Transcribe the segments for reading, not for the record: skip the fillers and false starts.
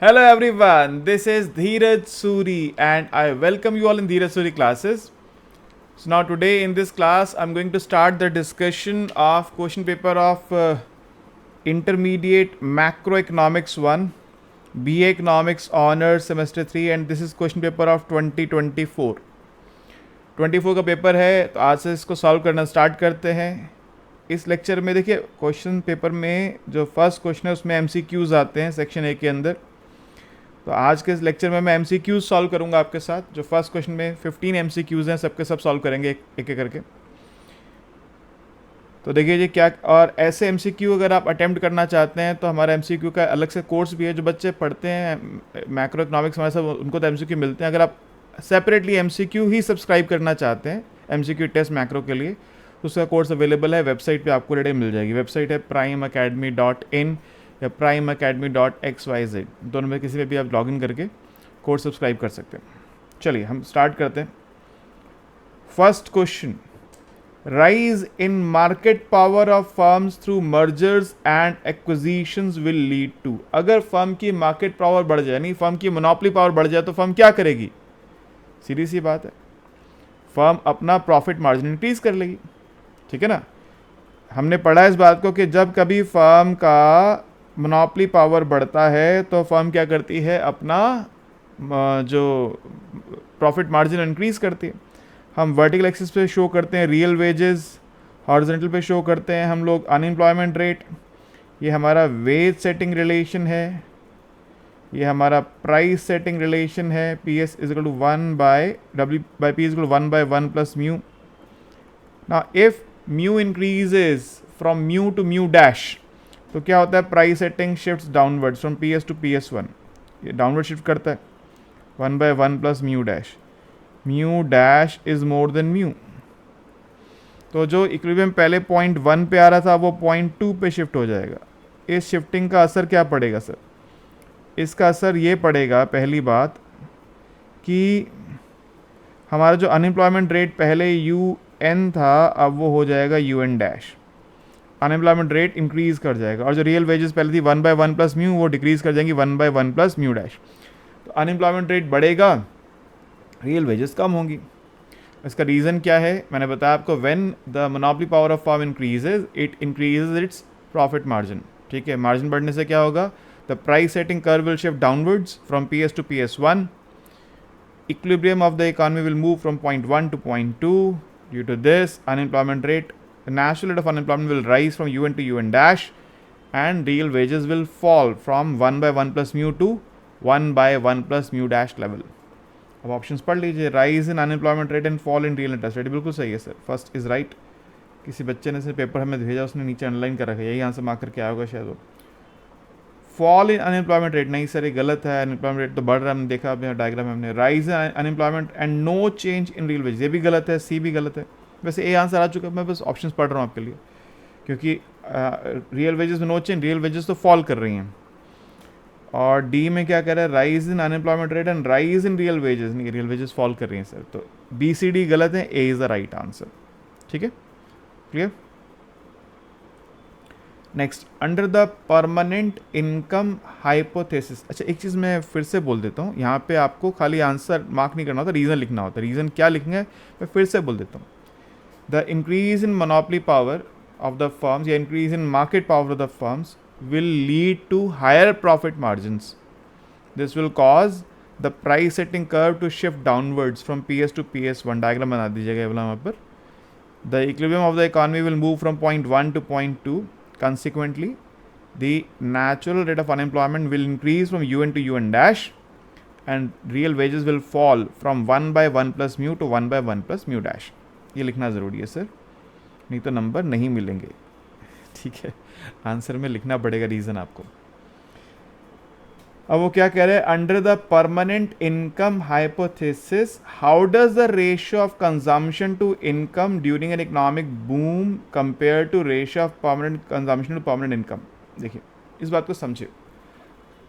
Hello everyone, this is Dheeraj Suri and I welcome you all in Dheeraj Suri classes. So now today in this class I'm going to start the discussion of question paper of Intermediate Macroeconomics 1, BA Economics Honors Semester 3 and this is question paper of 2024. 24 का paper है तो आज से इसको solve करना start करते हैं. इस लेक्चर में देखिए क्वेश्चन पेपर में जो फर्स्ट क्वेश्चन है उसमें MCQs आते हैं सेक्शन ए के अंदर. तो आज के इस लेक्चर में मैं MCQs सॉल्व करूंगा आपके साथ. जो फर्स्ट क्वेश्चन में 15 MCQs हैं सबके सब सॉल्व करेंगे एक एक करके. तो देखिए जी क्या, और ऐसे MCQ अगर आप अटेम्प्ट करना चाहते हैं तो हमारा MCQ का अलग से कोर्स भी है. जो बच्चे पढ़ते हैं मैक्रो इकोनॉमिक्स हमारे सब उनको तो MCQ मिलते हैं. अगर आप सेपरेटली MCQ ही सब्सक्राइब करना चाहते हैं MCQ टेस्ट मैक्रो के लिए तो उसका कोर्स अवेलेबल है वेबसाइट पे, आपको रेडी मिल जाएगी. वेबसाइट है primeacademy.in या primeacademy.xyz, दोनों में किसी पे भी आप लॉगिन करके कोर्स सब्सक्राइब कर सकते हैं. चलिए हम स्टार्ट करते हैं. First question, rise in market power of firms through mergers and acquisitions will lead to. अगर फर्म की मार्केट पावर बढ़ जाए, यानी फर्म की मोनोपोली पावर बढ़ जाए तो फर्म क्या करेगी? सीधी सी बात है, फर्म अपना प्रॉफिट मार्जिन इंक्रीज कर लेगी. ठीक है ना. हमने पढ़ा इस बात को कि जब कभी फर्म का मोनोपोली पावर बढ़ता है तो फर्म क्या करती है, अपना जो प्रॉफिट मार्जिन इंक्रीज करती है. हम वर्टिकल एक्सिस पे शो करते हैं रियल वेजेस, हॉरिजॉन्टल पे शो करते हैं हम लोग अनएम्प्लॉयमेंट रेट. ये हमारा वेज सेटिंग रिलेशन है, ये हमारा प्राइस सेटिंग रिलेशन है. PS is equal to 1 by W by P is equal to 1 by 1 plus mu. Now if mu increases from mu to mu dash तो क्या होता है, price setting shifts downwards from PS to PS1. ये downward shift करता है 1 by 1 plus mu dash. Mu dash is more than mu. तो जो equilibrium पहले 0.1 पे आ रहा था वो 0.2 पे शिफ्ट हो जाएगा. इस शिफ्टिंग का असर क्या पड़ेगा सर? इसका असर ये पड़ेगा, पहली बात कि हमारा जो अनएम्प्लॉयमेंट रेट पहले UN था अब वो हो जाएगा UN dash. Unemployment rate increase कर जाएगा. और जो रियल वेजेस पहले थी 1 बाय 1 प्लस म्यू वो डिक्रीज कर जाएंगी 1 बाय 1 प्लस म्यू डैश. तो अनएम्प्लॉयमेंट रेट बढ़ेगा, रियल वेजेस कम होंगी. इसका रीज़न क्या है? मैंने बताया आपको, when the monopoly power of firm increases it increases its profit margin. ठीक है, मार्जिन बढ़ने से क्या होगा, the price setting curve will shift downwards from PS to PS1. Equilibrium of the economy will move from 0.1 to 0.2. Due to this unemployment rate, the natural rate of unemployment will rise from UN to UN dash and real wages will fall from 1 by 1 plus mu to 1 by 1 plus mu dash level. अब options पढ़ लीजिए. Rise in unemployment rate and fall in real interest rate. बिल्कुल सही है sir, first is right. किसी बच्चे ने से पेपर हमें भेजा, उसने नीचे अंडरलाइन कर रखा है, यही आंसर मार्क करके आया होगा शायद वो. फॉल इन अनएम्प्लॉयमेंट रेट नहीं सर, ये गलत है. अनएम्प्लॉयमेंट रेट तो बढ़ रहा है, हमने देखा अभी डायग्राम में हमने. Rise in unemployment and no change in real wage, ये भी गलत है. सी भी गलत है. वैसे ए आंसर आ चुका है, मैं बस ऑप्शंस पढ़ रहा हूँ आपके लिए, क्योंकि रियल वेजेस में नो चेंज, रियल वेजेस तो फॉल कर रही हैं. और डी में क्या कह रहा है, rise in unemployment rate and rise in real wages. नहीं, रियल वेजेस फॉल कर रही हैं सर. तो BCD गलत है, ए इज़ द राइट आंसर. ठीक है, clear. Next, under the permanent income hypothesis. अच्छा, एक चीज़ मैं फिर से बोल देता हूँ, यहाँ पे आपको खाली आंसर मार्क नहीं करना होता, रीज़न लिखना होता है. रीज़न क्या लिखेंगे मैं फिर से बोल देता हूँ. The increase in monopoly power of the firms, या increase in market power of the firms will lead to higher profit margins. This will cause the price setting curve to shift downwards from PS to PS1. Diagram बना दीजिएगा ये वाला वहाँ पर. The equilibrium of the economy will move from 0.1 to 0.2. Consequently, the natural rate of unemployment will increase from UN to UN dash and real wages will fall from 1 by 1 plus mu to 1 by 1 plus mu dash. ये लिखना ज़रूरी है sir, नहीं तो number नहीं मिलेंगे. ठीक है, आंसर में लिखना पड़ेगा रीज़न आपको. अब वो क्या कह रहे हैं, under the permanent income hypothesis how does the ratio of consumption to income during an economic boom compare to ratio of permanent consumption to permanent income. देखिए इस बात को समझिए.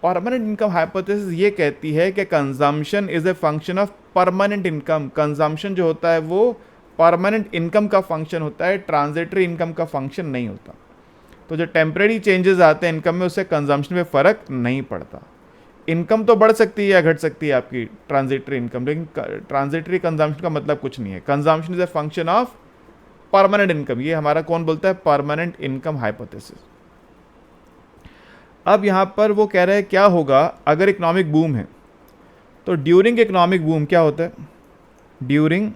परमानेंट इनकम हाइपोथेसिस ये कहती है कि consumption is a function of permanent income. Consumption जो होता है वो परमानेंट इनकम का फंक्शन होता है, ट्रांजिटरी इनकम का फंक्शन नहीं होता. तो जो टेम्परेरी चेंजेस आते हैं इनकम में उससे कंजम्पशन पे फ़र्क नहीं पड़ता. इनकम तो बढ़ सकती है या घट सकती है आपकी ट्रांजिटरी इनकम, लेकिन ट्रांजिटरी कंजम्पशन का मतलब कुछ नहीं है। Consumption is a function of permanent income. ये हमारा कौन बोलता है? Permanent income hypothesis. अब यहां पर वो कह रहे हैं क्या होगा अगर इकोनॉमिक बूम है। तो ड्यूरिंग इकोनॉमिक बूम क्या होता है? During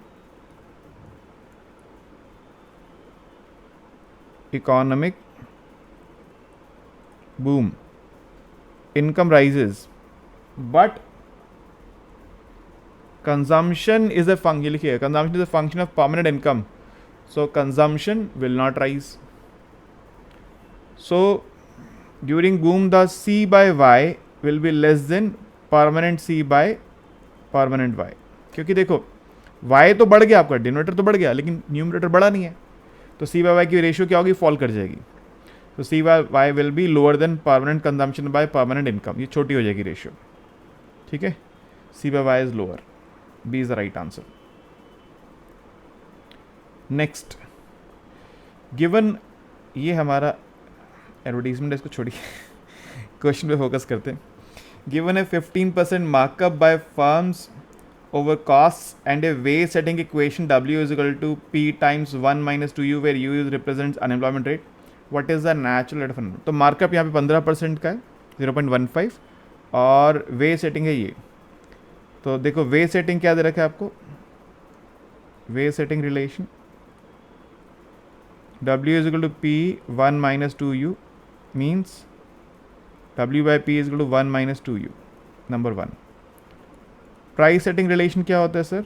economic boom income rises but consumption is a function, लिखिए consumption is a function of permanent income, so consumption will not rise. So during boom the C by Y will be less than permanent C by permanent Y, क्योंकि देखो Y तो बढ़ गया, आपका denominator तो बढ़ गया लेकिन न्यूमरेटर बढ़ा नहीं है, तो C by Y की रेशियो क्या होगी? फॉल कर जाएगी। तो C Y will be lower than permanent consumption by permanent income, ये छोटी हो जाएगी रेशियो, ठीक है। C by Y is lower, B is the right answer. Next, given, ये हमारा एडवर्टीजमेंट है, इसको छोड़िए क्वेश्चन पे फोकस करते हैं। Given a 15% markup by firms over costs and a way setting equation W is equal to P times 1 minus 2U where U represents unemployment rate, what is the natural rate of unemployment? तो markup यहाँ पे 15% का है 0.15 और वे setting है ये। तो देखो वे सेटिंग क्या दे रखा है आपको? Wage setting relation W is equal to P 1 minus 2U means W by P is equal to 1 minus 2U, number 1। Price setting relation क्या होता है सर?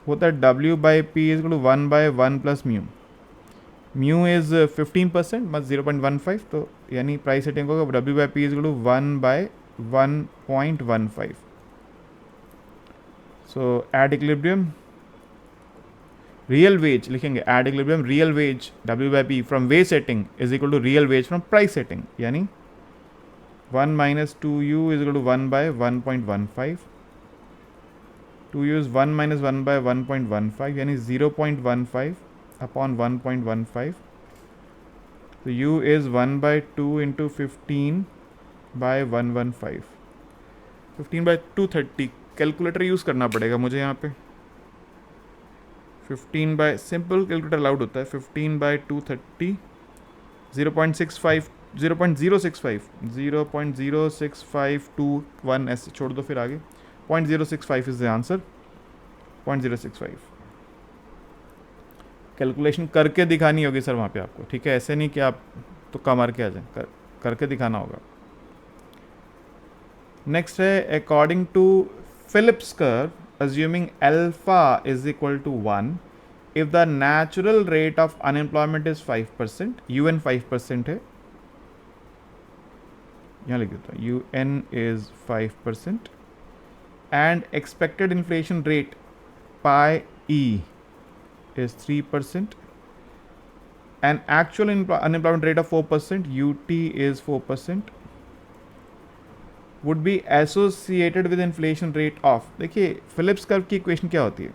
होता है W by P is equal to 1 by 1 plus mu. Mu is 15% मत 0.15, तो यानी price setting होगा W by P is equal to 1 by 1.15। So at equilibrium real wage लिखेंगे, at equilibrium real wage W by P from wage setting is equal to real wage from price setting, यानी 1 minus 2U is equal to 1 by 1.15। 2U is 1 minus 1 by 1.15 यानी 0.15 upon 1.15, तो U is 1 by 2 into 15 by 115, 15 by 230। Calculator use करना पड़ेगा मुझे यहाँ पे। 15 by simple calculator allowed होता है। 15 by 230 0.65 0.06521 ऐसे छोड़ दो, फिर आगे 0.065 इज द आंसर। 0.065 कैलकुलेशन करके दिखानी होगी सर वहाँ पे आपको, ठीक है, ऐसे नहीं कि आप तुक्का मार के आ जाए, करके दिखाना होगा। नेक्स्ट है according to Phillips curve assuming alpha is equal to 1 if the natural rate of unemployment is 5%, UN 5% है, यहाँ लिख देता हूँ UN is 5% and expected inflation rate pi E is 3% and actual unemployment rate of 4%, UT is 4%, would be associated with inflation rate of, देखिए Phillips curve की equation क्या होती है?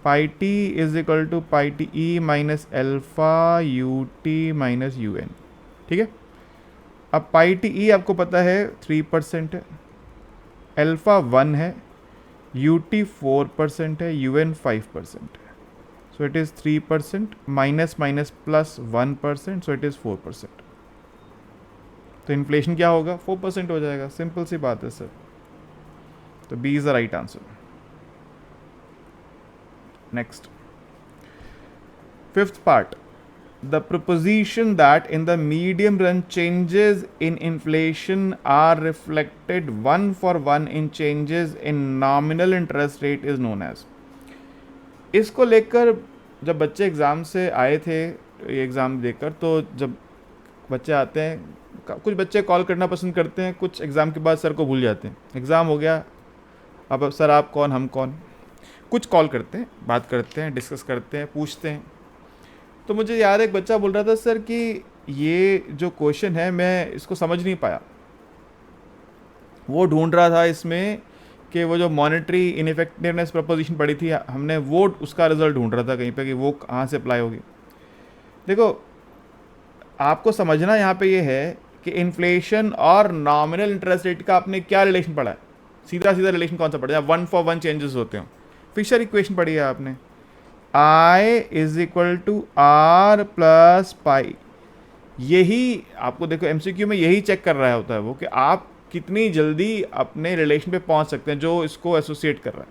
Pi T is equal to pi T E minus alpha U T minus you N, ठीक है। अब pi T E आपको पता है 3% है, एल्फा 1 है, यू टी 4% है, यू एन 5% है, so it is 3% minus minus plus 1%, so it is 4%। तो इन्फ्लेशन क्या होगा? 4% हो जाएगा, सिंपल सी बात है सर। तो B is the right answer. Next, fifth part, the proposition that in the medium run changes in inflation are reflected 1 for 1 in changes in nominal interest rate is known as. इसको लेकर जब बच्चे exam से आए थे, exam देकर, तो जब बच्चे आते हैं, कुछ बच्चे कॉल करना पसंद करते हैं, कुछ एग्ज़ाम के बाद सर को भूल जाते हैं। एग्ज़ाम हो गया, अब सर आप कौन, हम कौन, कुछ कॉल करते हैं, बात करते हैं, डिस्कस करते हैं, पूछते हैं। तो मुझे याद है एक बच्चा बोल रहा था सर कि ये जो क्वेश्चन है मैं इसको समझ नहीं पाया। वो ढूंढ रहा था इसमें कि वो जो मॉनेटरी इनइफेक्टिवनेस प्रपोजिशन पढ़ी थी हमने, वो उसका रिजल्ट ढूंढ रहा था कहीं पे कि वो कहाँ से अप्लाई होगी। देखो आपको समझना यहाँ पे ये है कि इन्फ्लेशन और नॉमिनल इंटरेस्ट रेट का आपने क्या रिलेशन पढ़ा है? सीधा सीधा रिलेशन कौन सा पढ़ा है? 1 for 1 चेंजेस होते हो। फिशर इक्वेशन पढ़ी है आपने, I is equal to r plus pi. यही आपको देखो एमसीक्यू में यही चेक कर रहा होता है वो, कि आप कितनी जल्दी अपने रिलेशन पे पहुंच सकते हैं जो इसको एसोसिएट कर रहा है,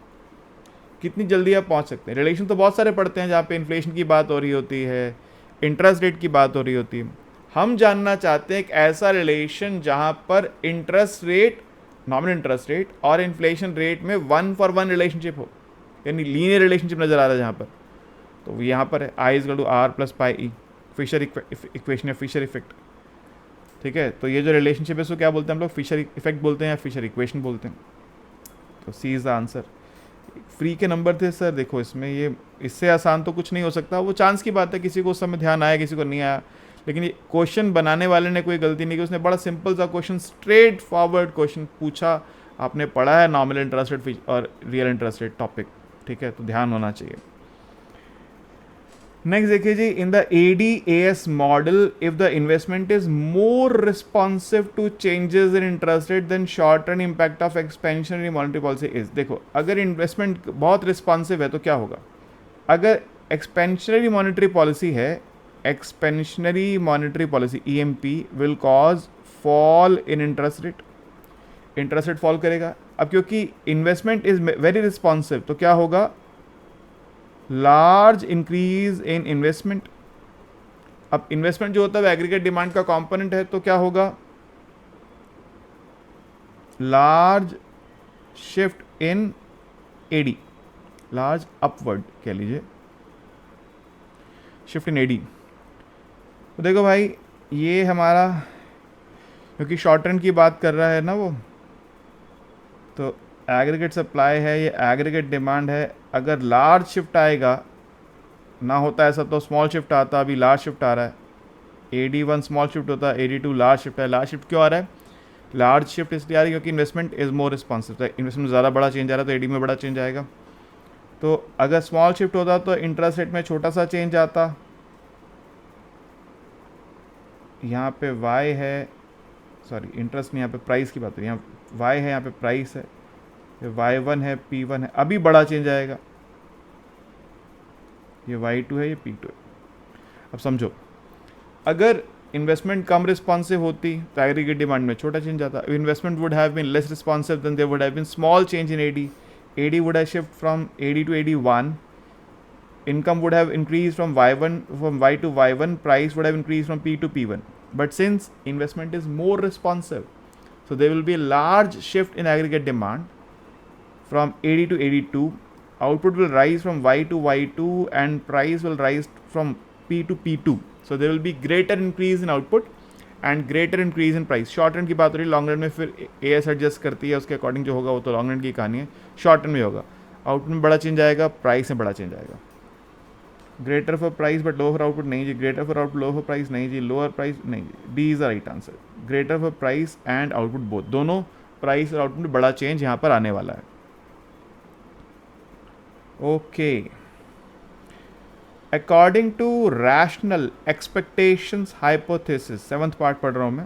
कितनी जल्दी आप पहुंच सकते हैं। रिलेशन तो बहुत सारे पढ़ते हैं जहाँ पे इन्फ्लेशन की बात हो रही होती है, इंटरेस्ट रेट की बात हो रही होती है। हम जानना चाहते हैं एक ऐसा रिलेशन जहाँ पर interest rate, nominal interest rate और इन्फ्लेशन रेट में 1 for 1 रिलेशनशिप हो, यानी लीनियर रिलेशनशिप नज़र आ रहा है जहाँ पर। तो यहाँ पर है i is to r plus pi e, Fisher equation या फिशर इफेक्ट। ठीक है, तो ये जो रिलेशनशिप है इसको क्या बोलते हैं हम लोग? फिशर इफेक्ट बोलते हैं या फिशर इक्वेशन बोलते हैं। तो सी इज़ द आंसर। फ्री के नंबर थे सर, देखो इसमें ये इससे आसान तो कुछ नहीं हो सकता, वो चांस की बात है, किसी को उस समय ध्यान आया किसी को नहीं आया। लेकिन ये क्वेश्चन बनाने वाले ने कोई गलती नहीं की, उसने बड़ा सिंपल सा क्वेश्चन, स्ट्रेट फॉरवर्ड क्वेश्चन पूछा। आपने पढ़ा है नॉमिनल इंटरेस्ट रेट और रियल इंटरेस्ट रेट टॉपिक, ठीक है, तो ध्यान होना चाहिए। नेक्स्ट देखिए जी, in the ADAS model if the investment is more responsive to changes in interest rate then short term impact of expansionary monetary policy is. देखो अगर इन्वेस्टमेंट बहुत रिस्पॉन्सिव है तो क्या होगा? अगर एक्सपेंशनरी मॉनेटरी पॉलिसी है, expansionary monetary policy EMP will cause fall in interest rate, interest rate fall करेगा। अब क्योंकि इन्वेस्टमेंट इज वेरी रिस्पॉन्सिव तो क्या होगा? Large increase in investment. अब इन्वेस्टमेंट जो होता है एग्रीगेट डिमांड का कंपोनेंट है, तो क्या होगा? Large shift in AD, large upward कह लीजिए, शिफ्ट इन AD। तो देखो भाई ये हमारा, क्योंकि शॉर्ट टर्म की बात कर रहा है ना वो, तो एग्रीगेट सप्लाई है, ये एग्रीगेट डिमांड है। अगर लार्ज शिफ्ट आएगा, ना होता ऐसा तो स्मॉल शिफ्ट आता, अभी लार्ज शिफ्ट आ रहा है। AD1 स्मॉल शिफ्ट होता है, AD2 लार्ज शिफ्ट है। लार्ज शिफ्ट क्यों आ रहा है? लार्ज शिफ्ट इसलिए आ रही है क्योंकि इन्वेस्टमेंट इज मोर रिस्पॉन्सिव, तो इन्वेस्टमेंट ज़्यादा बड़ा चेंज आ रहा है तो AD में बड़ा चेंज आएगा। तो अगर स्मॉल शिफ्ट होता तो इंटरेस्ट रेट में छोटा सा चेंज आता। यहाँ पे Y है, सॉरी इंटरेस्ट नहीं, यहाँ पे प्राइस की बात है, यहाँ Y है, यहाँ पे प्राइस है, Y1 है, P1 है, अभी बड़ा चेंज आएगा। ये Y2 है, ये P2 है। अब समझो, अगर इन्वेस्टमेंट कम रिस्पॉन्सिव होती तो एग्रीगेट डिमांड में छोटा चेंज आता। Investment would have been less responsive than there would have been small change in AD। AD would have shift from AD to AD1. Income would have increased from Y to Y1. Price would have increased from P to P1. But since investment is more responsive, so there will be a large shift in aggregate demand from AD to AD2. Output will rise from Y to Y2 and price will rise from P to P2. So there will be greater increase in output and greater increase in price. Short run की बात हो रही है, long run में फिर AS adjust करती है, उसके अकॉर्डिंग जो होगा वो तो लॉन्ग रन की कहानी है। शॉर्ट रन में होगा, आउटपुट में बड़ा चेंज आएगा, प्राइस में बड़ा चेंज आएगा। Greater for price but low for output नहीं जी, greater for output low for price नहीं जी, लोअर प्राइस नहीं जी। D is the right answer. Greater for price and output both, दोनों प्राइस और आउटपुट में बड़ा चेंज यहाँ पर आने वाला है। Okay, according to rational expectations hypothesis, 7th part पढ़ रहा हूँ मैं।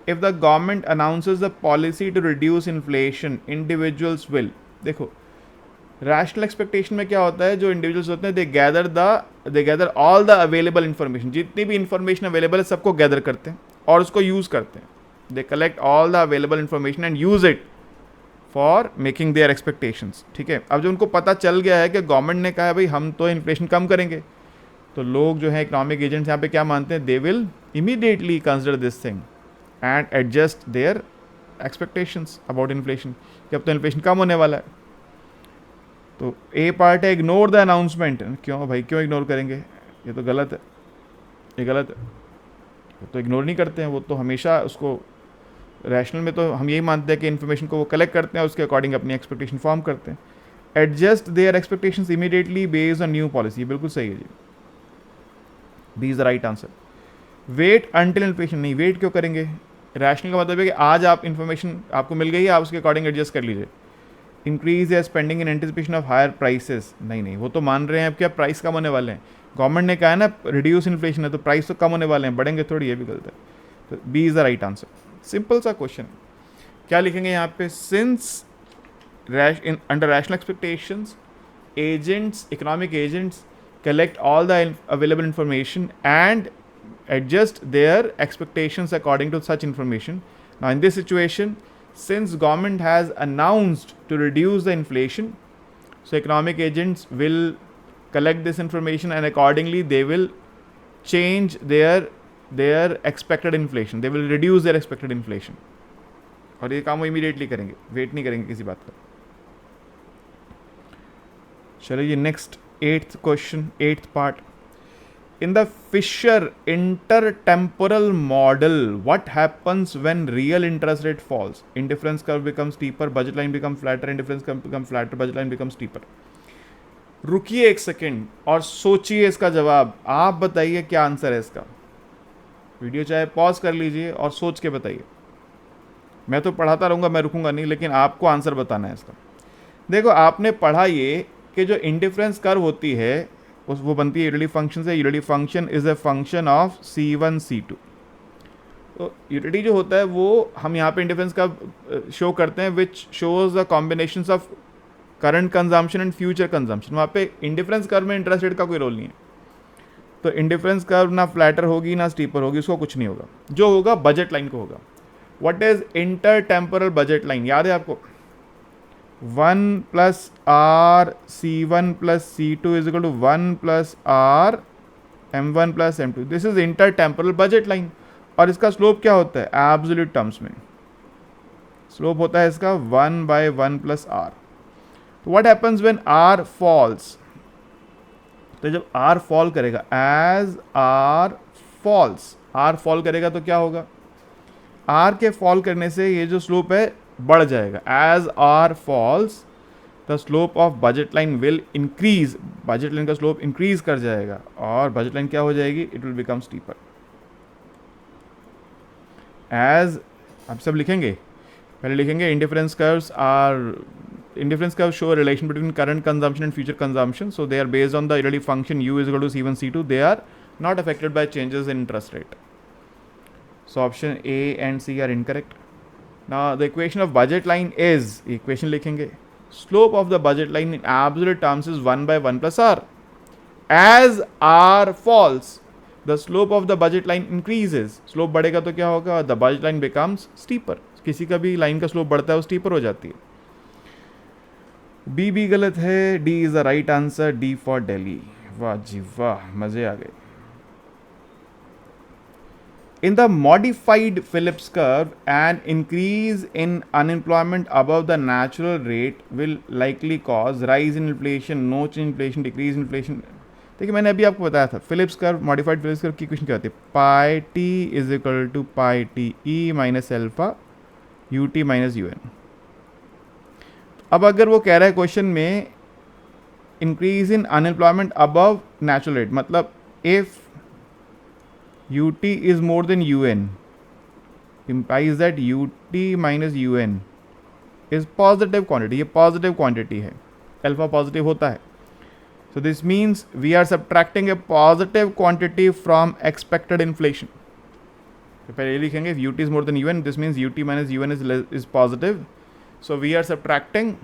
If the government announces the policy to reduce inflation, individuals will. देखो रैशनल एक्सपेक्टेशन में क्या होता है, जो इंडिविजुअल्स होते हैं they gather all the available information, जितनी भी इंफॉर्मेशन अवेलेबल है सबको गैदर करते हैं और उसको यूज़ करते हैं। They collect all the available information and use it for making their expectations. ठीक है, अब जो उनको पता चल गया है कि गवर्नमेंट ने कहा है भाई हम तो इन्फ्लेशन कम करेंगे, तो लोग जो है इकोनॉमिक एजेंट्स यहाँ पे क्या मानते हैं, they will immediately consider this thing and adjust their expectations about inflation, कि अब तो इन्फ्लेशन कम होने वाला है। तो ए पार्ट है इग्नोर द अनाउंसमेंट। क्यों भाई, क्यों इग्नोर करेंगे, ये तो गलत है, ये गलत है। वो तो इग्नोर नहीं करते हैं, वो तो हमेशा उसको, रैशनल में तो हम यही मानते हैं कि इन्फॉर्मेशन को वो कलेक्ट करते हैं, उसके अकॉर्डिंग अपनी एक्सपेक्टेशन फॉर्म करते हैं। Adjust their expectations immediately based on new policy, बिल्कुल सही है जी, B is the right answer. Wait until inflation, नहीं वेट क्यों करेंगे, रैशनल का मतलब है कि आज आप इन्फॉर्मेशन आपको मिल गई है, आप उसके अकॉर्डिंग एडजस्ट कर लीजिए। इंक्रीज या spending in anticipation of higher prices, नहीं वो तो मान रहे हैं अब क्या प्राइस कम होने वाले हैं, गवर्नमेंट ने कहा है ना रिड्यूस इन्फ्लेशन है तो प्राइस तो कम होने वाले हैं, बढ़ेंगे थोड़ी, ये भी गलत है। तो B is the right answer. Simple सा क्वेश्चन। क्या लिखेंगे यहाँ पे? Since under rational expectations, agents, economic agents collect all the available information and adjust their expectations according to such information. Now in this situation, since government has announced to reduce the inflation, so economic agents will collect this information and accordingly they will change their expected inflation. They will reduce their expected inflation. और ये काम वो immediately करेंगे, wait नहीं करेंगे किसी बात का। चलिए next 8th question, 8th part. In the Fisher intertemporal model what happens when real interest rate falls? Indifference curve become steeper, budget line become flatter, indifference curve become flatter, budget line become steeper. रुकिए एक second और सोचिए इसका जवाब। आप बताइए क्या answer है इसका। वीडियो चाहे पॉज कर लीजिए और सोच के बताइए। मैं तो पढ़ाता रहूँगा, मैं रुकूंगा नहीं, लेकिन आपको आंसर बताना है इसका। देखो आपने पढ़ा ये कि जो इंडिफरेंस कर्व होती है वो बनती है यूटिलिटी फंक्शन से। Utility function is a function of C1 C2। तो यूटिलिटी जो होता है वो हम यहाँ पे इंडिफरेंस कर्व शो करते हैं which shows the combinations of current consumption and future consumption. वहाँ पे इंडिफरेंस कर्व में इंटरेस्ट रेट का कोई रोल नहीं है। तो इंडिफरेंस कर्व ना फ्लैटर होगी ना स्टीपर होगी, उसको कुछ नहीं होगा। जो होगा बजट लाइन को होगा। What is intertemporal budget line? याद है आपको? 1 + R C1 + C2 = 1 + R M1 + M2। This is intertemporal budget line. और इसका स्लोप क्या होता है? एब्सोल्यूट टर्म्स में स्लोप होता है इसका 1/1 + R। तो what happens when R falls? तो जब R फॉल करेगा, as R falls, R fall करेगा तो क्या होगा? R के फॉल करने से ये जो स्लोप है बढ़ जाएगा। As R falls the slope of budget line will increase. Budget line का स्लोप इंक्रीज कर जाएगा और बजट लाइन क्या हो जाएगी? It will become steeper. As आप सब लिखेंगे, पहले लिखेंगे indifference curves show a relation between current consumption and future consumption. So they are based on the utility function U is equal to C1 C2. They are not affected by changes in interest rate. So option A and C are incorrect. Now the equation of budget line is, equation लिखेंगे, slope of the budget line in absolute terms is 1/1 + R. As R falls, the slope of the budget line increases. Slope बढ़ेगा तो क्या होगा? The budget line becomes steeper. किसी का भी line का slope बढ़ता है वो स्टीपर हो जाती है। बी भी गलत है। D is the right answer, D for Delhi. वाह जी वाह, मजे आ गए। In the modified Phillips curve, an increase in unemployment above the natural rate will likely cause rise in inflation, notch in inflation, decrease in inflation. देखिए मैंने अभी आपको बताया था Phillips curve, modified Phillips curve की इक्वेशन क्या होती है? Pi T is equal to pi T E minus alpha U T minus you n. अब अगर वो कह रहा है क्वेश्चन में increase in unemployment above natural rate, मतलब if ut is more than un implies that ut minus un is positive quantity. ये positive quantity है, अल्फा पॉजिटिव होता है। so this means we are subtracting a positive quantity from expected inflation. तो पहले ये लिखेंगे if ut is more than un, this means ut minus un is positive. so we are subtracting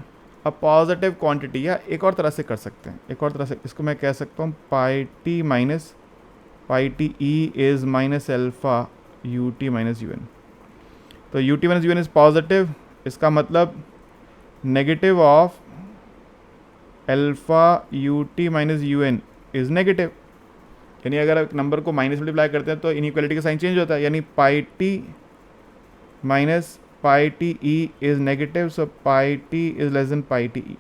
a positive quantity. या एक और तरह से कर सकते हैं, एक और तरह से इसको मैं कह सकता हूँ pi t minus pi T e is minus alpha U T minus you n. तो u T minus you n is positive, इसका मतलब negative of alpha U T minus you n is negative. यानी अगर एक number को minus multiply करते हैं तो इनइक्वालिटी का साइन चेंज होता है, यानी pi t minus pi T e is negative. So pi T is less than pi T e,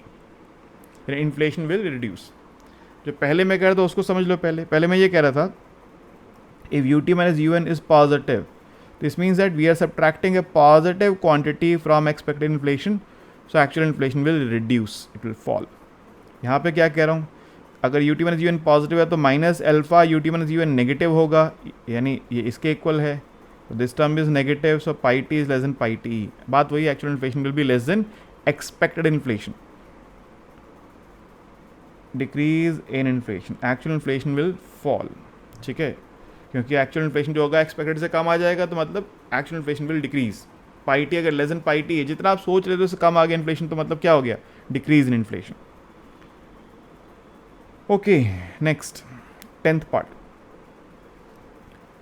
यानी इन्फ्लेशन विल रिड्यूस। जो पहले मैं कह रहा था उसको समझ लो। पहले मैं ये कह रहा था if ut minus un is positive, this means that we are subtracting a positive quantity from expected inflation, so actual inflation will reduce, it will fall. यहाँ पे क्या कह रहा हूँ? अगर ut minus un पॉजिटिव है तो minus alpha ut minus un negative होगा, यानी ये इसके इक्वल है। तो this term is negative, so pi T is less than pi T. बात वही, actual inflation will be less than expected inflation. Decrease in inflation, actual inflation will fall. ठीक है, क्योंकि एक्चुअल इन्फ्लेशन जो होगा एक्सपेक्टेड से कम आ जाएगा, तो मतलब actual inflation will decrease. Pi T अगर लेस देन पाई टी है, जितना आप सोच रहे थे उससे कम आ गया इन्फ्लेशन, तो मतलब क्या हो गया, decrease in inflation. Okay, next 10th part,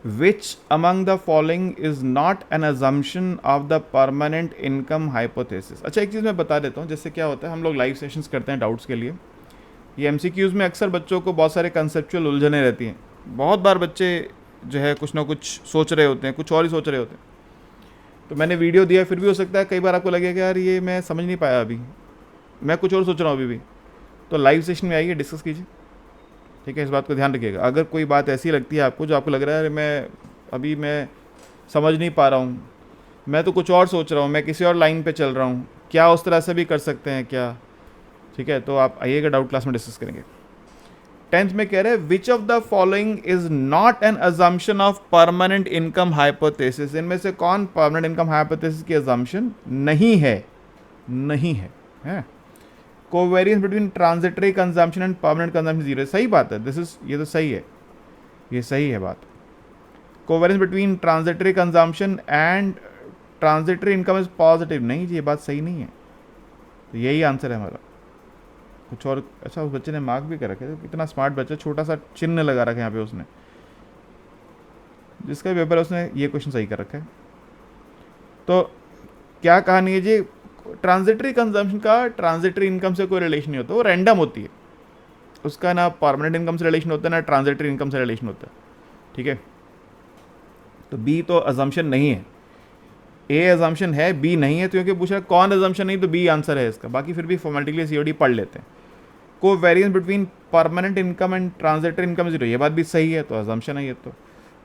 which among the following is not an assumption of the permanent income hypothesis. अच्छा, एक चीज़ मैं बता देता हूँ, जैसे क्या होता है, हम लोग लाइव सेशंस करते हैं डाउट्स के लिए, ये एमसीक्यूज़ में अक्सर बच्चों को बहुत सारे कंसेप्चुअल उलझने रहती हैं। बहुत बार बच्चे जो है कुछ ना कुछ सोच रहे होते हैं, कुछ और ही सोच रहे होते हैं। तो मैंने वीडियो दिया, फिर भी हो सकता है कई बार आपको लगेगा यार ये मैं समझ नहीं पाया, अभी मैं कुछ और सोच रहा हूँ अभी भी। तो लाइव सेशन में आइए, डिस्कस कीजिए, ठीक है। इस बात को ध्यान रखिएगा। अगर कोई बात ऐसी लगती है आपको जो आपको लग रहा है मैं समझ नहीं पा रहा हूँ, मैं तो कुछ और सोच रहा हूँ, मैं किसी और लाइन पे चल रहा हूँ, क्या उस तरह से भी कर सकते हैं क्या, ठीक है, तो आप आइएगा, डाउट क्लास में डिस्कस करेंगे। 10th में कह रहे हैं, which of the following is not an assumption of permanent income hypothesis. इनमें से कौन परमानेंट इनकम हाइपोथेसिस की अजम्पशन नहीं है, नहीं है? Covariance between transitory consumption and permanent consumption zero. सही बात है, ये तो सही है, ये सही है बात। Covariance between transitory consumption and transitory income is positive, नहीं जी, ये बात सही नहीं है। तो यही आंसर है हमारा, कुछ और। अच्छा, उस बच्चे ने मार्क भी कर रखे थे, इतना स्मार्ट बच्चा, छोटा सा चिन्ह लगा रखा है यहाँ पे उसने, जिसका पेपर है उसने ये क्वेश्चन सही कर रखा है। तो क्या कहानी है जी, ट्रांजिटरी कंजम्पशन का ट्रांजिटरी इनकम से कोई रिलेशन नहीं होता, वो रैंडम होती है, उसका ना परमानेंट इनकम से रिलेशन होता है ना ट्रांजिटरी इनकम से रिलेशन होता है, ठीक है। तो बी तो अजम्पशन नहीं है, ए अजम्पशन है, बी नहीं है। तो क्योंकि पूछा कौन अजम्पशन नहीं, तो बी आंसर है इसका। बाकी फिर भी फॉर्मेलिटी सीओडी पढ़ लेते हैं। को variance between permanent income and transitory income zero, ये बात भी सही है, तो अजम्पशन है ये। तो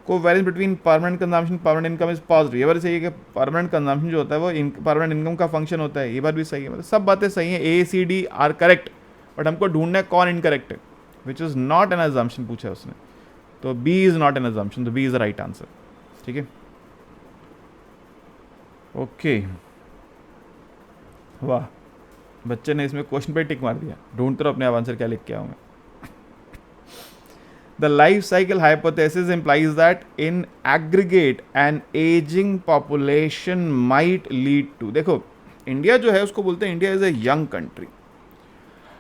को variance between permanent consumption permanent income is positive, ये बात सही है कि परमानेंट कंजम्पशन जो होता है वो परमानेंट इनकम का फंक्शन होता है, ये बात भी सही है। मतलब सब बातें सही हैं, A C D are correct, but हमको ढूंढना है कौन इनकरेक्ट है, which is not an assumption पूछा है उसने। तो B is not an assumption, तो B is the right answer, ठीक है। ओके, वाह, बच्चे ने इसमें क्वेश्चन पे टिक मार दिया। ढूंढते रहो अपने आप आंसर क्या लिख के आऊँगा। The life cycle hypothesis implies that in aggregate an aging population might lead to, देखो इंडिया जो है उसको बोलते हैं India is a young country.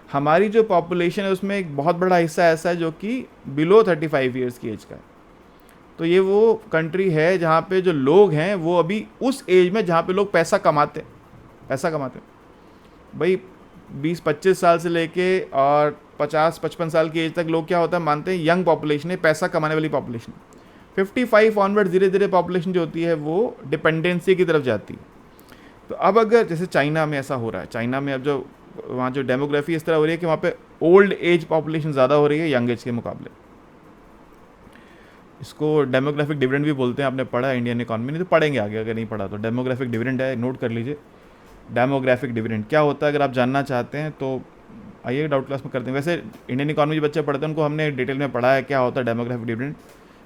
हमारी जो पॉपुलेशन है उसमें एक बहुत बड़ा हिस्सा ऐसा है जो कि बिलो 35 ईयर्स की एज का है। तो ये वो कंट्री है जहाँ पे जो लोग हैं वो अभी उस एज में जहाँ पे लोग पैसा कमाते भाई 20-25 साल से लेके और 50-55 साल की एज तक लोग क्या होता है मानते हैं यंग पॉपुलेशन है, पैसा कमाने वाली पॉपुलेशन। 55 ऑनवर्ड धीरे धीरे पॉपुलेशन जो होती है वो डिपेंडेंसी की तरफ जाती है। तो अब अगर जैसे चाइना में ऐसा हो रहा है, चाइना में अब जो वहाँ जो डेमोग्राफी इस तरह हो रही है कि वहाँ पे ओल्ड एज पॉपुलेशन ज़्यादा हो रही है यंग एज के मुकाबले। इसको डेमोग्राफिक डिविडेंड भी बोलते हैं, आपने पढ़ा है इंडियन इकॉनमी, नहीं तो पढ़ेंगे आगे, अगर नहीं पढ़ा तो डेमोग्राफिक डिविडेंड है, नोट कर लीजिए। डेमोग्राफिक डिविडेंड क्या होता है अगर आप जानना चाहते हैं तो आइए डाउट क्लास में करते हैं। वैसे इंडियन इकॉनमी जो बच्चे पढ़ते हैं उनको हमने डिटेल में पढ़ा है क्या होता है डेमोग्राफिक डिविडेंड,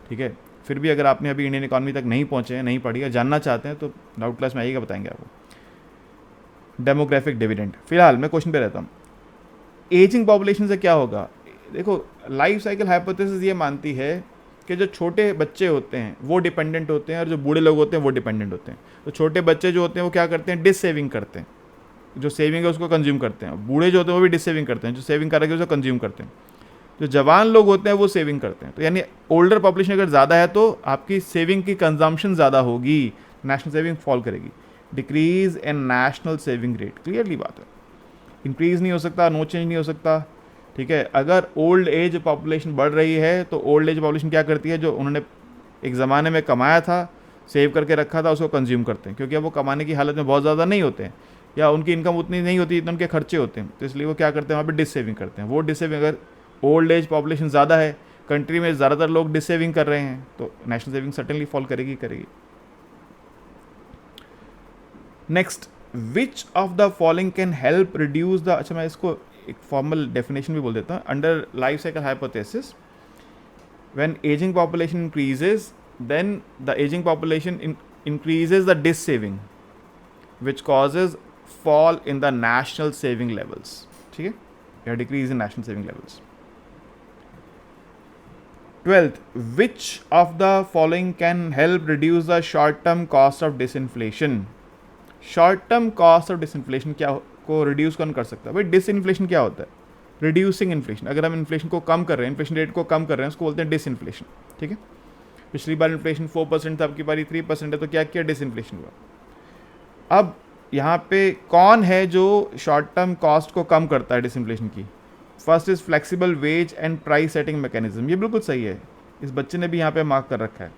ठीक है। फिर भी अगर आपने अभी इंडियन इकॉनमी तक नहीं पहुँचे हैं, नहीं पढ़ी है, जानना चाहते हैं तो डाउट क्लास में आइएगा, बताएंगे आपको डेमोग्राफिक डिविडेंड। फिलहाल मैं क्वेश्चन पे रहता हूँ, एजिंग पॉपुलेशन से क्या होगा। देखो लाइफ साइकिल हाइपोथेसिस ये मानती है कि जो छोटे बच्चे होते हैं वो डिपेंडेंट होते हैं और जो बूढ़े लोग होते हैं वो डिपेंडेंट होते हैं। तो छोटे बच्चे जो होते हैं वो क्या करते हैं, डिस सेविंग करते हैं, जो सेविंग है उसको कंज्यूम करते हैं। बूढ़े जो होते हैं वो भी डिस सेविंग करते हैं, जो सेविंग कर रखे हैं उसको कंज्यूम करते हैं। जो जवान लोग होते हैं वो सेविंग करते हैं। तो यानी ओल्डर पॉपुलेशन अगर ज़्यादा है तो आपकी सेविंग की कंजम्पशन ज़्यादा होगी, नेशनल सेविंग फॉल करेगी। Decrease in national saving rate, clearly बात है, इंक्रीज़ नहीं हो सकता, नो चेंज नहीं हो सकता, ठीक है। अगर ओल्ड एज पॉपुलेशन बढ़ रही है तो ओल्ड एज पॉपुलेशन क्या करती है, जो उन्होंने एक ज़माने में कमाया था, सेव करके रखा था, उसको कंज्यूम करते हैं, क्योंकि अब वो कमाने की हालत में बहुत ज़्यादा नहीं होते हैं या उनकी इनकम उतनी नहीं होती जितने उनके खर्चे होते हैं। तो इसलिए वो क्या करते हैं, वहाँ पे डिस सेविंग करते हैं। वो डिस सेविंग, अगर ओल्ड एज पॉपुलेशन ज़्यादा है कंट्री में, ज़्यादातर लोग डिस सेविंग कर रहे हैं, तो नेशनल सेविंग सर्टेनली फॉल करेगी। Next, which of the following can help reduce the, अच्छा मैं इसको एक फॉर्मल डेफिनेशन भी बोल देता हूँ। Under life cycle hypothesis, when ageing population increases then the ageing population increases the dis saving which causes fall in the national saving levels, ठीक है, या decrease in national saving levels। 12th, which of the following can help reduce the short term cost of disinflation? Short term cost of disinflation क्या को reduce कौन कर सकता है भाई? डिसइन्फ्लेशन क्या होता है? Reducing inflation. अगर हम इन्फ्लेशन को कम कर रहे हैं, इन्फ्लेशन रेट को कम कर रहे हैं, उसको बोलते हैं डिसइन्फ्लेशन। ठीक है, पिछली बार इन्फ्लेशन 4% था, आपकी बारी 3% है, तो क्या किया? डिसइन्फ्लेशन हुआ। अब यहाँ पे कौन है जो शॉर्ट टर्म कॉस्ट को कम करता है डिसइन्फ्लेशन की? First is flexible wage and price setting mechanism. ये बिल्कुल सही है, इस बच्चे ने भी यहाँ पे मार्क कर रखा है।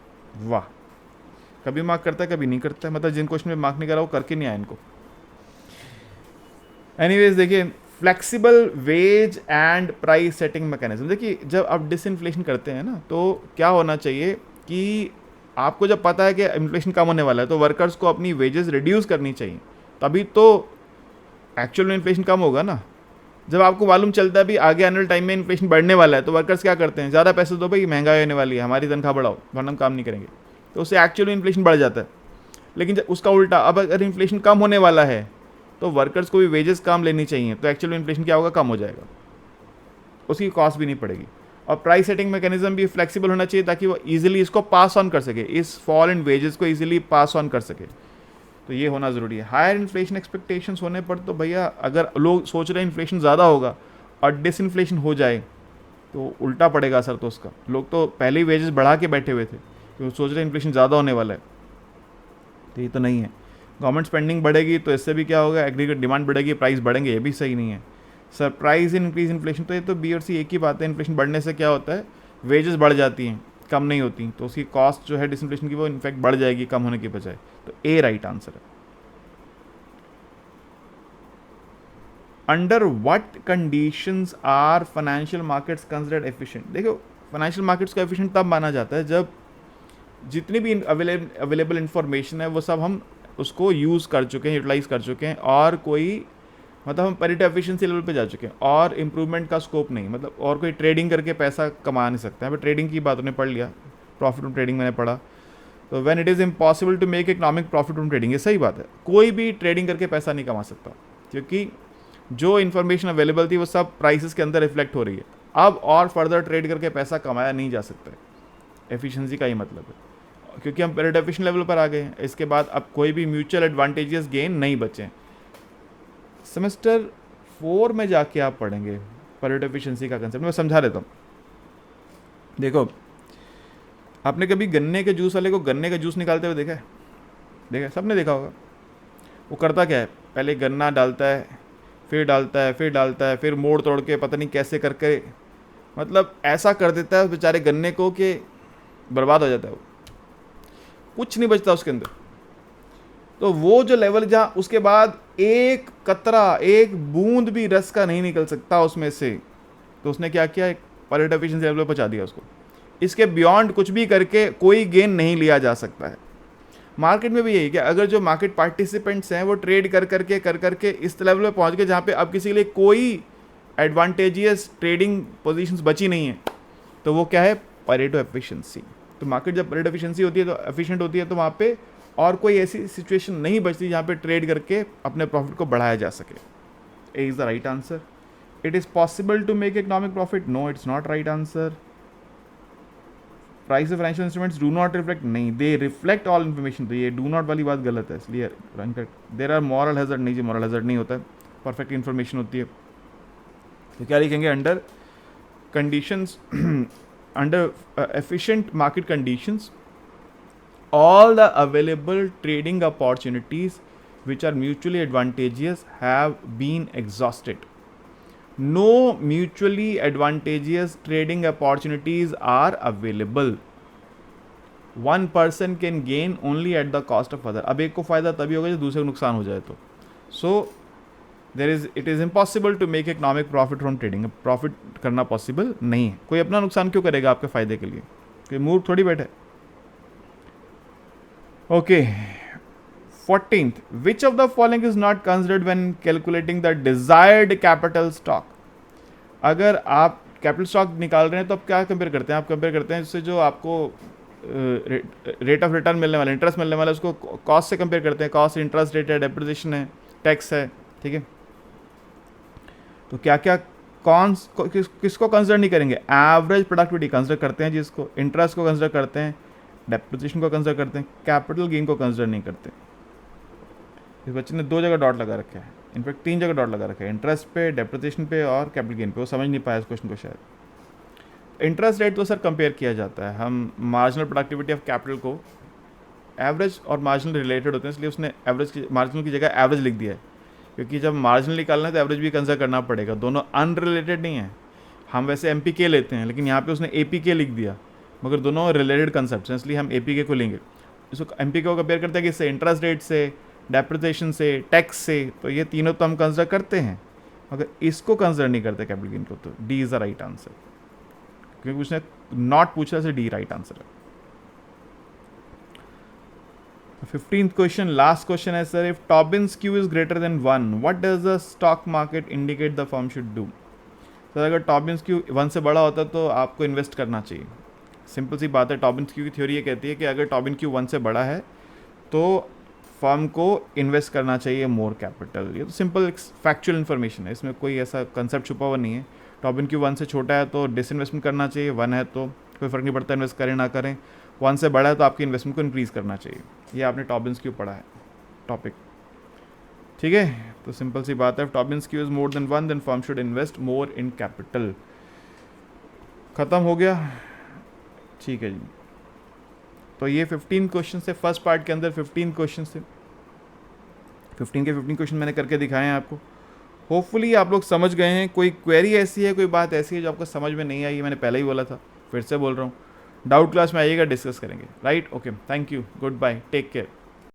वाह, कभी मार्क करता है कभी नहीं करता है, मतलब जिन क्वेश्चन में मार्क नहीं करा वो करके नहीं आया इनको। एनीवेज देखिए, flexible wage and price setting mechanism. देखिए जब आप डिसइन्फ्लेशन करते हैं ना, तो क्या होना चाहिए कि आपको जब पता है कि इन्फ्लेशन कम होने वाला है तो वर्कर्स को अपनी वेजेस रिड्यूस करनी चाहिए, तभी तो एक्चुअल में इन्फ्लेशन कम होगा ना। जब आपको मालूम चलता है भी आगे आने वाले टाइम में इन्फ्लेशन बढ़ने वाला है, तो वर्कर्स क्या करते हैं? ज़्यादा पैसे दो भाई, महंगाई होने वाली है, हमारी तनख्वाह बढ़ाओ वरना हम काम नहीं करेंगे, तो उससे एक्चुअली इन्फ्लेशन बढ़ जाता है। लेकिन जब उसका उल्टा, अब अगर इन्फ्लेशन कम होने वाला है तो वर्कर्स को भी वेजेस कम लेनी चाहिए, तो एक्चुअली इन्फ्लेशन क्या होगा? कम हो जाएगा, उसकी कॉस्ट भी नहीं पड़ेगी। और प्राइस सेटिंग मैकेनिज्म भी फ्लेक्सिबल होना चाहिए ताकि वो इजीली इसको पास ऑन कर सके, इस फॉल इन वेजेस को इजीली पास ऑन कर सके, तो ये होना ज़रूरी है। हायर इन्फ्लेशन एक्सपेक्टेशंस होने पर तो भैया, अगर लोग सोच रहे हैं इन्फ्लेशन ज़्यादा होगा और डिसइन्फ्लेशन हो जाए तो उल्टा पड़ेगा असर तो उसका। लोग तो पहले ही वेजेस बढ़ा के बैठे हुए थे कि वो सोच रहे हैं इन्फ्लेशन ज़्यादा होने वाला है, तो ये तो नहीं है। गवर्नमेंट स्पेंडिंग बढ़ेगी तो इससे भी क्या होगा? एग्रीगेट डिमांड बढ़ेगी, प्राइस बढ़ेंगे, ये भी सही नहीं है। सरप्राइज इन इंक्रीज इन्फ्लेशन, तो ये तो बी और सी एक ही बात है। इन्फ्लेशन बढ़ने से क्या होता है? वेजेस बढ़ जाती हैं, कम नहीं होती, तो उसकी कॉस्ट जो है डिसइन्फ्लेशन की वो इनफैक्ट बढ़ जाएगी कम होने की बजाय। तो ए राइट आंसर है। Under what conditions are financial markets considered efficient? देखो, फाइनेंशियल मार्केट्स को एफिशिएंट तब माना जाता है जब जितनी भी अवेलेबल इंफॉर्मेशन है वो सब हम उसको यूज़ कर चुके हैं, यूटिलाइज कर चुके हैं, और कोई मतलब हम पैरिटी एफिशिएंसी लेवल पे जा चुके हैं और इम्प्रूवमेंट का स्कोप नहीं, मतलब और कोई ट्रेडिंग करके पैसा कमा नहीं सकता है। ट्रेडिंग की बात उन्हें पढ़ लिया, प्रॉफिट फ्रॉम ट्रेडिंग मैंने पढ़ा, तो when it is impossible to make economic profit from trading, ये सही बात है, कोई भी ट्रेडिंग करके पैसा नहीं कमा सकता, क्योंकि जो इन्फॉर्मेशन अवेलेबल थी वो सब प्राइसेस के अंदर रिफ्लेक्ट हो रही है। अब और फर्दर ट्रेड करके पैसा कमाया नहीं जा सकता है, एफिशिएंसी का ही मतलब है, क्योंकि हम पैरिटी एफिशिएंट लेवल पर आ गए हैं। इसके बाद अब कोई भी म्यूचुअल एडवांटेजेस गेन नहीं बचे। सेमेस्टर 4 में जाके आप पढ़ेंगे पैरिटी एफिशिएंसी का कंसेप्ट, मैं समझा देता हूँ। देखो, आपने कभी गन्ने के जूस वाले को गन्ने का जूस निकालते हुए देखा है? देखा, सबने देखा होगा। वो करता क्या है? पहले गन्ना डालता है, फिर डालता है, फिर डालता है, फिर मोड़ तोड़ के पता नहीं कैसे करके, मतलब ऐसा कर देता है बेचारे गन्ने को कि बर्बाद हो जाता है, वो कुछ नहीं बचता उसके अंदर। तो वो जो लेवल जहाँ उसके बाद एक कतरा, एक बूंद भी रस का नहीं निकल सकता उसमें से, तो उसने क्या किया? एक पैरिटी एफिशिएंसी लेवल पर पहुंचा दिया उसको। इसके बियॉन्ड कुछ भी करके कोई गेन नहीं लिया जा सकता है। मार्केट में भी यही कि अगर जो मार्केट पार्टिसिपेंट्स हैं वो ट्रेड कर करके इस लेवल पे पहुंच गए जहाँ पे अब किसी के लिए कोई एडवांटेजियस ट्रेडिंग पोजीशंस बची नहीं है, तो वो क्या है? Pareto efficiency. तो मार्केट जब पैरेटो एफिशिएंसी होती है, तो एफिशिएंट होती है, तो वहाँ पे और कोई ऐसी सिचुएशन नहीं बचती जहाँ पे ट्रेड करके अपने प्रॉफिट को बढ़ाया जा सके। A is the right answer. It is possible to make economic profit? No, it's not right answer. Price of financial instruments do not reflect? नहीं, दे रिफ्लेक्ट ऑल इन्फॉर्मेशन। तो ये डू नॉट वाली बात गलत है, इसलिए देयर आर मॉरल हैजर्ड। नहीं जी, moral hazard नहीं होता है, परफेक्ट इन्फॉर्मेशन होती है। तो क्या लिखेंगे? Under conditions, under efficient market conditions, all the available trading opportunities which are mutually advantageous have been exhausted. No mutually advantageous trading opportunities are available. One person can gain only at the cost of other. अब एक को फायदा तभी होगा जब दूसरे को नुकसान हो जाए तो। So it is impossible to make economic profit from trading. Profit करना पॉसिबल नहीं है। कोई अपना नुकसान क्यों करेगा आपके फायदे के लिए? कोई मूर्ख थोड़ी बैठे। Okay, 14th, which of the following is not considered when calculating the desired capital stock? अगर आप कैपिटल स्टॉक निकाल रहे हैं तो आप क्या कंपेयर करते हैं? आप कंपेयर करते हैं जिससे जो आपको रेट ऑफ रिटर्न मिलने वाला, इंटरेस्ट मिलने वाला, उसको कॉस्ट से कंपेयर करते हैं। कॉस्ट, इंटरेस्ट रेट है, डेप्रिसिएशन है, टैक्स है, ठीक है। तो क्या क्या किसको कंसिडर नहीं करेंगे? एवरेज प्रोडक्टिविटी कंसिडर करते हैं जिसको, इंटरेस्ट को कंसिडर करते हैं, डेप्रिसिएशन को कंसिडर करते हैं, कैपिटल गेन को कंसिडर नहीं करते। इस बच्चे ने 2 जगह डॉट लगा रखे हैं, इनफैक्ट 3 जगह डॉट लगा रखे हैं, इंटरेस्ट पे, डेप्रिसिएशन पे और कैपिटल गेन पे। वो समझ नहीं पाया इस क्वेश्चन को शायद। इंटरेस्ट रेट तो सर कंपेयर किया जाता है, हम मार्जिनल प्रोडक्टिविटी ऑफ कैपिटल को, एवरेज और मार्जिनल रिलेटेड होते हैं, इसलिए उसने एवरेज मार्जिनल की जगह एवरेज लिख दिया है, क्योंकि जब मार्जिनल निकालना है तो एवरेज भी कंसिडर करना पड़ेगा। दोनों अनरिलेटेड नहीं है। हम वैसे एमपीके लेते हैं, लेकिन यहाँ पे उसने एपीके लिख दिया, मगर दोनों रिलेटेड कंसेप्ट हैं, इसलिए हम एपीके को लेंगे। इसको एमपीके को कंपेयर करते हैं किससे? इंटरेस्ट रेट से, डेप्रिसिएशन से, टैक्स से। तो ये तीनों तो हम कंसिडर करते हैं, मगर इसको कंसिडर नहीं करते कैपिटल गेन को। तो D is the right answer, क्योंकि उसने नॉट पूछा से डी राइट आंसर है। 15th क्वेश्चन, लास्ट क्वेश्चन है sir, if Tobin's Q is greater than 1 what does the stock market indicate the firm should do? Sir अगर Tobin's Q 1 से बड़ा होता है तो आपको इन्वेस्ट करना चाहिए। सिंपल सी बात है, टॉबिन्स क्यू की थ्योरी ये कहती है कि अगर टॉबिन क्यू 1 से बड़ा है तो फर्म को इन्वेस्ट करना चाहिए मोर कैपिटल। ये तो सिंपल फैक्चुअल इन्फॉर्मेशन है, इसमें कोई ऐसा कंसेप्ट छुपा हुआ नहीं है। टॉबिन क्यू 1 से छोटा है तो डिसइन्वेस्टमेंट करना चाहिए, 1 है तो कोई फ़र्क नहीं पड़ता इन्वेस्ट करें ना करें, 1 से बड़ा है तो आपकी इन्वेस्टमेंट को इंक्रीज़ करना चाहिए। ये आपने टॉबिन्स क्यू पढ़ा है टॉपिक, ठीक है। तो सिंपल सी बात है, Tobin's Q is more than 1 then firm should invest more in capital. ख़त्म हो गया, ठीक है जी। तो ये 15 क्वेश्चन से, फर्स्ट पार्ट के अंदर 15 क्वेश्चन थे, 15 के 15 क्वेश्चन मैंने करके दिखाए हैं आपको। होपफुली आप लोग समझ गए हैं। कोई क्वेरी ऐसी है, कोई बात ऐसी है जो आपको समझ में नहीं आई, मैंने पहले ही बोला था, फिर से बोल रहा हूँ, डाउट क्लास में आइएगा, डिस्कस करेंगे। Right, okay, thank you, goodbye, take care.